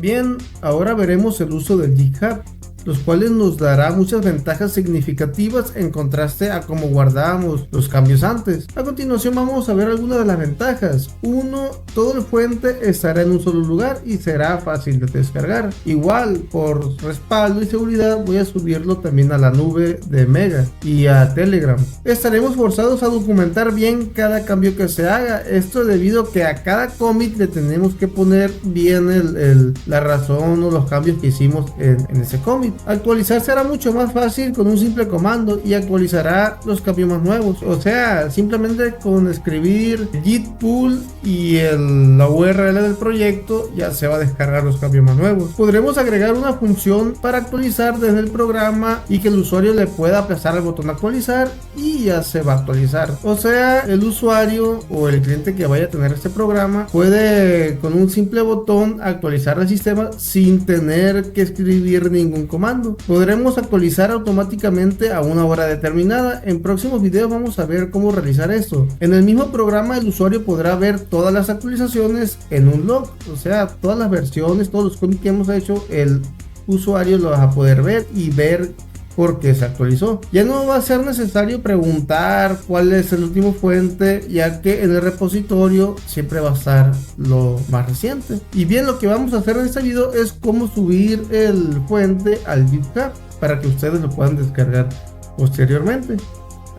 Bien, ahora veremos el uso del GitHub, los cuales nos dará muchas ventajas significativas en contraste a cómo guardábamos los cambios antes. A continuación vamos a ver algunas de las ventajas. 1. Todo el fuente estará en un solo lugar y será fácil de descargar. Igual, por respaldo y seguridad voy a subirlo también a la nube de Mega y a Telegram. Estaremos forzados a documentar bien cada cambio que se haga. Esto debido a que a cada commit le tenemos que poner bien la razón o los cambios que hicimos en ese commit. Actualizar será mucho más fácil con un simple comando y actualizará los cambios más nuevos. O sea, simplemente con escribir git pull y la URL del proyecto ya se va a descargar los cambios más nuevos. Podremos agregar una función para actualizar desde el programa y que el usuario le pueda aplazar el botón actualizar y ya se va a actualizar. O sea, el usuario o el cliente que vaya a tener este programa puede con un simple botón actualizar el sistema sin tener que escribir ningún comando. Podremos actualizar automáticamente a una hora determinada. En próximos videos vamos a ver cómo realizar esto. En el mismo programa el usuario podrá ver todas las actualizaciones en un log, o sea, todas las versiones, todos los commits que hemos hecho, el usuario lo va a poder ver y ver por qué se actualizó. Ya no va a ser necesario preguntar cuál es el último fuente, ya que en el repositorio siempre va a estar lo más reciente. Y bien, lo que vamos a hacer en este video es cómo subir el fuente al GitHub para que ustedes lo puedan descargar posteriormente.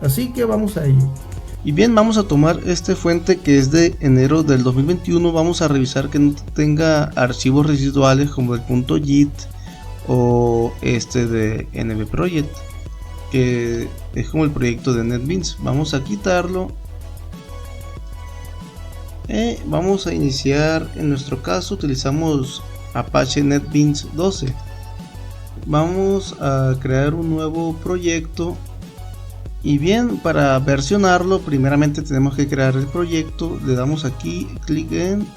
Así que vamos a ello. Y bien, vamos a tomar este fuente que es de enero del 2021. Vamos a revisar que no tenga archivos residuales como el .git o este de NBProject, que es como el proyecto de NetBeans. Vamos a quitarlo. Vamos a iniciar, en nuestro caso utilizamos Apache NetBeans 12. Vamos a crear un nuevo proyecto. Y bien, para versionarlo primeramente tenemos que crear el proyecto. Le damos aquí clic en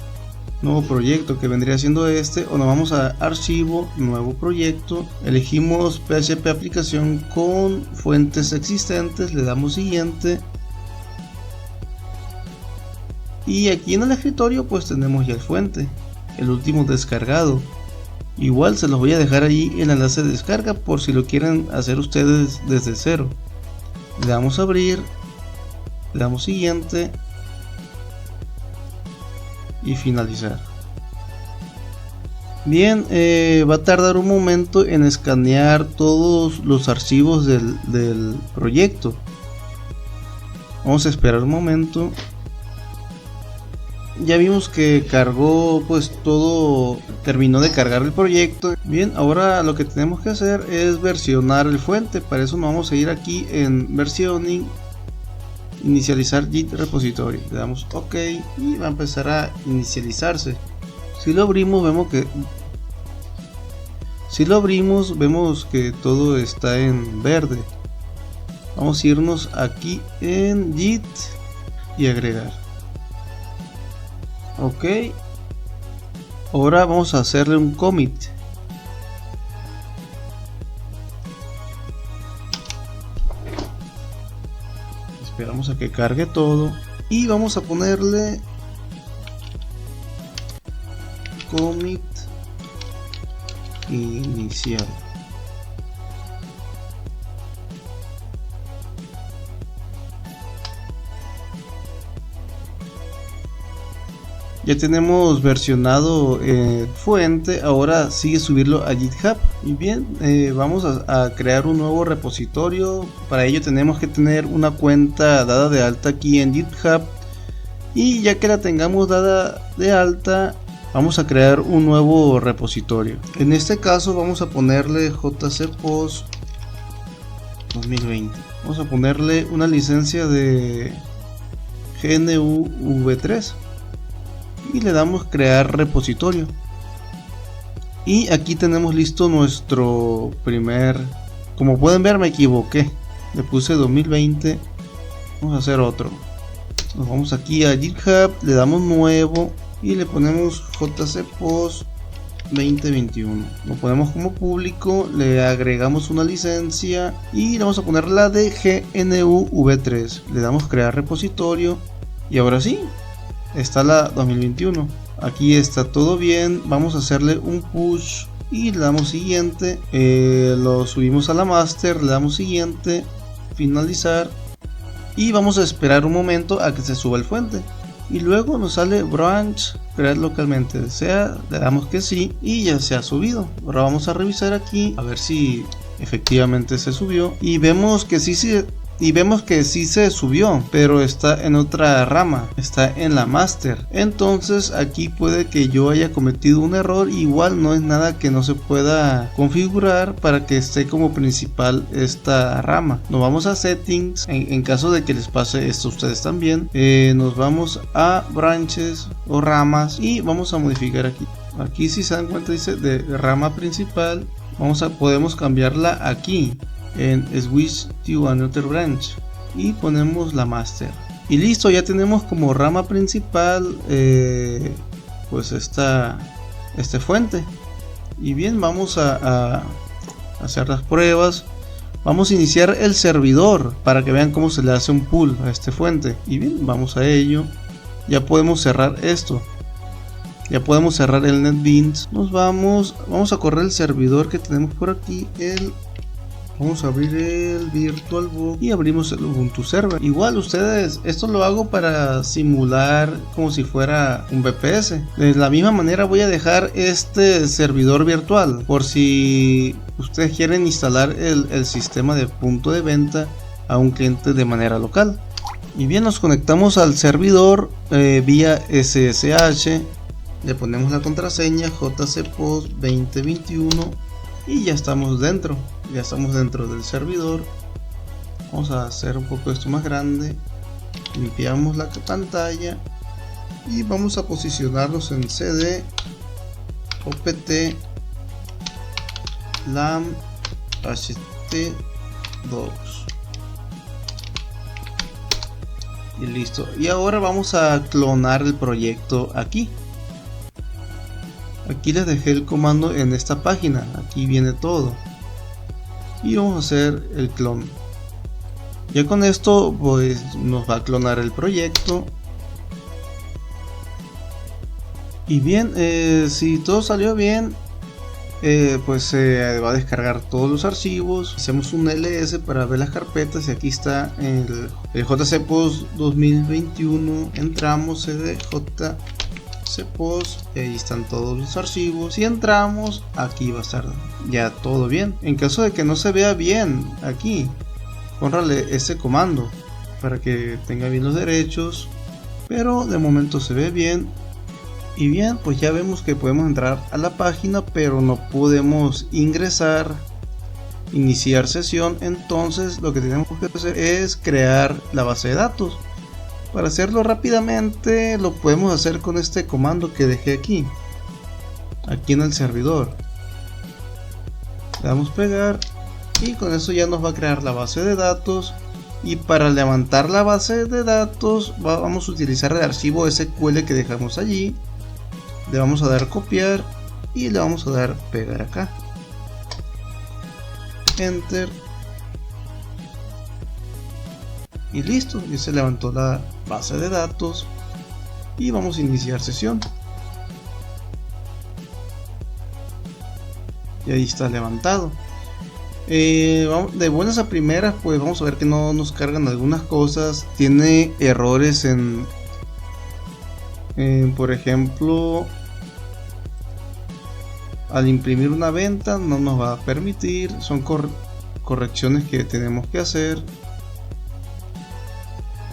nuevo proyecto, que vendría siendo este, o nos vamos a archivo, nuevo proyecto, elegimos PHP aplicación con fuentes existentes, le damos siguiente y aquí en el escritorio pues tenemos ya el fuente, el último descargado. Igual se los voy a dejar allí el enlace de descarga por si lo quieren hacer ustedes desde cero. Le damos a abrir, le damos siguiente y finalizar. Bien, va a tardar un momento en escanear todos los archivos del proyecto. Vamos a esperar un momento. Ya vimos que cargó, pues todo terminó de cargar el proyecto. Bien, ahora lo que tenemos que hacer es versionar el fuente. Para eso nos vamos a ir aquí en versioning, inicializar Git repository, le damos OK y va a empezar a inicializarse. Si lo abrimos vemos que todo está en verde. Vamos a irnos aquí en Git y agregar. OK, ahora vamos a hacerle un commit. Esperamos a que cargue todo y vamos a ponerle commit inicial. Ya tenemos versionado fuente, ahora sigue subirlo a GitHub. Y bien, vamos a crear un nuevo repositorio. Para ello tenemos que tener una cuenta dada de alta aquí en GitHub. Y ya que la tengamos dada de alta, vamos a crear un nuevo repositorio. En este caso vamos a ponerle JCPost 2020. Vamos a ponerle una licencia de GNU V3. Y le damos crear repositorio y aquí tenemos listo nuestro primer. Como pueden ver, me equivoqué, le puse 2020. Vamos a hacer otro. Nos vamos aquí a GitHub, le damos nuevo y le ponemos JCPost 2021. Lo ponemos como público, le agregamos una licencia y le vamos a poner la de GNU V3. Le damos crear repositorio y ahora sí está la 2021. aquí está todo bien. Vamos a hacerle un push y le damos siguiente, lo subimos a la master, le damos siguiente, finalizar, y vamos a esperar un momento a que se suba el fuente. Y luego nos sale branch, crear localmente, le damos que sí y ya se ha subido. Ahora vamos a revisar aquí a ver si efectivamente se subió, y vemos que sí se subió, pero está en otra rama, está en la master. Entonces aquí puede que yo haya cometido un error. Igual no es nada que no se pueda configurar para que esté como principal esta rama. Nos vamos a settings, en caso de que les pase esto a ustedes también. Nos vamos a branches o ramas y vamos a modificar aquí si se dan cuenta dice de rama principal. Podemos cambiarla aquí en Switch to Another Branch y ponemos la master y listo, ya tenemos como rama principal pues este fuente. Y bien, vamos a hacer las pruebas. Vamos a iniciar el servidor para que vean cómo se le hace un pull a este fuente. Y bien, vamos a ello. Ya podemos cerrar esto, ya podemos cerrar el NetBeans. Vamos a correr el servidor que tenemos por aquí, vamos a abrir el VirtualBox y abrimos el Ubuntu Server. Igual ustedes, esto lo hago para simular como si fuera un VPS. De la misma manera voy a dejar este servidor virtual por si ustedes quieren instalar el sistema de punto de venta a un cliente de manera local. Y bien, nos conectamos al servidor vía SSH. Le ponemos la contraseña JCPOS 2021 y ya estamos dentro. Ya estamos dentro del servidor. Vamos a hacer un poco esto más grande. Limpiamos la pantalla y vamos a posicionarnos en CD opt lam ht2 y listo. Y ahora vamos a clonar el proyecto aquí. Aquí les dejé el comando en esta página, aquí viene todo. Y vamos a hacer el clon. Ya con esto pues nos va a clonar el proyecto. Y bien, si todo salió bien, pues se va a descargar todos los archivos. Hacemos un ls para ver las carpetas y aquí está el JCPOS 2021. Entramos cd JCPOS y ahí están todos los archivos. Si entramos, aquí va a estar ya todo bien. En caso de que no se vea bien aquí, córrale ese comando para que tenga bien los derechos, pero de momento se ve bien. Y bien, pues ya vemos que podemos entrar a la página, pero no podemos ingresar, iniciar sesión. Entonces lo que tenemos que hacer es crear la base de datos. Para hacerlo rápidamente lo podemos hacer con este comando que dejé aquí en el servidor. Le damos pegar y con eso ya nos va a crear la base de datos. Y para levantar la base de datos vamos a utilizar el archivo SQL que dejamos allí. Le vamos a dar copiar y le vamos a dar pegar acá. Enter. Y listo, ya se levantó la base de datos. Y vamos a iniciar sesión. Y ahí está levantado. De buenas a primeras pues vamos a ver que no nos cargan algunas cosas. Tiene errores por ejemplo, al imprimir una venta no nos va a permitir. Son correcciones que tenemos que hacer.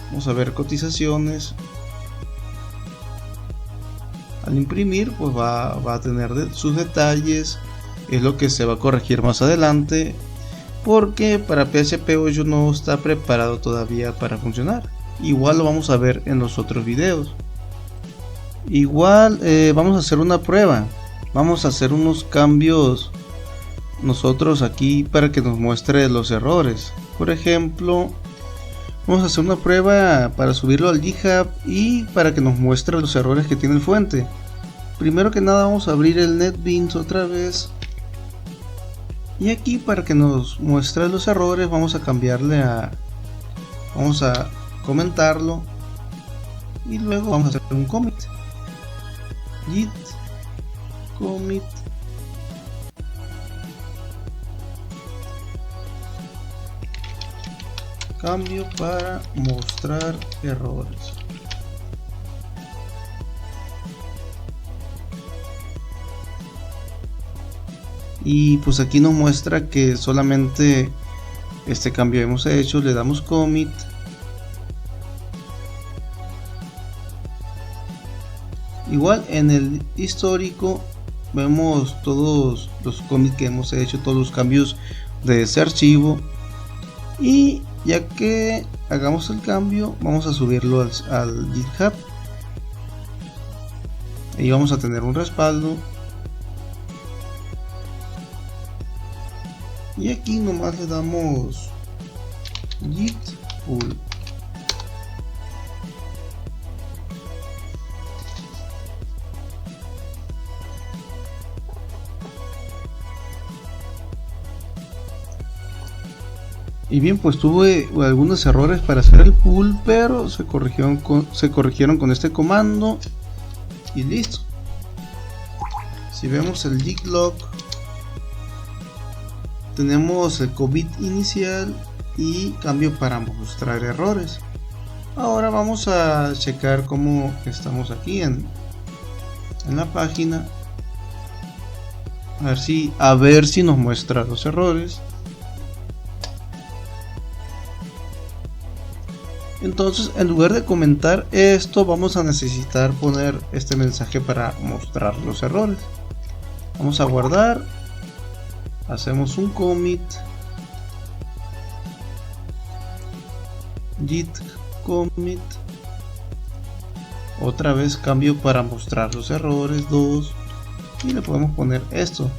Vamos a ver cotizaciones. Al imprimir pues va a tener sus detalles. Es lo que se va a corregir más adelante, porque para PHP 8 no está preparado todavía para funcionar. Igual lo vamos a ver en los otros videos. Igual vamos a hacer una prueba. Vamos a hacer unos cambios nosotros aquí para que nos muestre los errores. Por ejemplo, vamos a hacer una prueba para subirlo al GitHub y para que nos muestre los errores que tiene el fuente. Primero que nada vamos a abrir el NetBeans otra vez. Y aquí para que nos muestre los errores vamos a cambiarle vamos a comentarlo. Y luego vamos a hacer un commit. git commit cambio para mostrar errores. Y pues aquí nos muestra que solamente este cambio hemos hecho. Le damos commit. Igual en el histórico vemos todos los commits que hemos hecho, todos los cambios de ese archivo. Y ya que hagamos el cambio, vamos a subirlo al GitHub. Ahí vamos a tener un respaldo. Y aquí nomás le damos git pull. Y bien, pues tuve algunos errores para hacer el pull, pero se corrigieron con este comando y listo. Si vemos el git log, tenemos el commit inicial y cambio para mostrar errores. Ahora vamos a checar cómo estamos aquí en la página, a ver si nos muestra los errores. Entonces, en lugar de comentar esto, vamos a necesitar poner este mensaje para mostrar los errores. Vamos a guardar, hacemos un commit, git commit, otra vez cambio para mostrar los errores 2 y le podemos poner esto.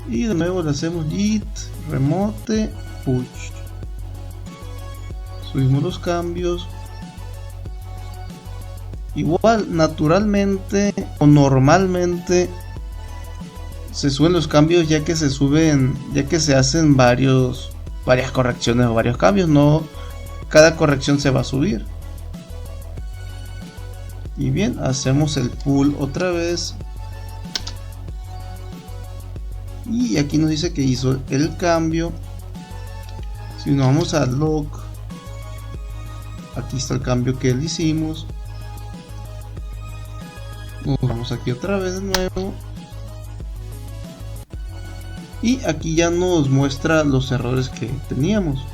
Y de nuevo le hacemos git remote push, subimos los cambios. Igual naturalmente o normalmente se suben los cambios ya que se hacen varias correcciones o varios cambios, no cada corrección se va a subir. Y bien, hacemos el pull otra vez y aquí nos dice que hizo el cambio. Si nos vamos al log, aquí está el cambio que le hicimos. Nos vamos aquí otra vez de nuevo y aquí ya nos muestra los errores que teníamos.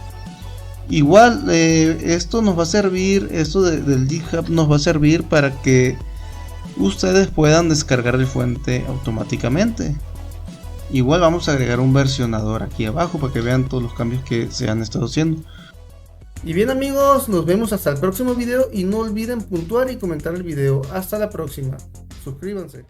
Igual esto nos va a servir, del GitHub nos va a servir para que ustedes puedan descargar el fuente automáticamente. Igual vamos a agregar un versionador aquí abajo para que vean todos los cambios que se han estado haciendo. Y bien amigos, nos vemos hasta el próximo video y no olviden puntuar y comentar el video. Hasta la próxima. Suscríbanse.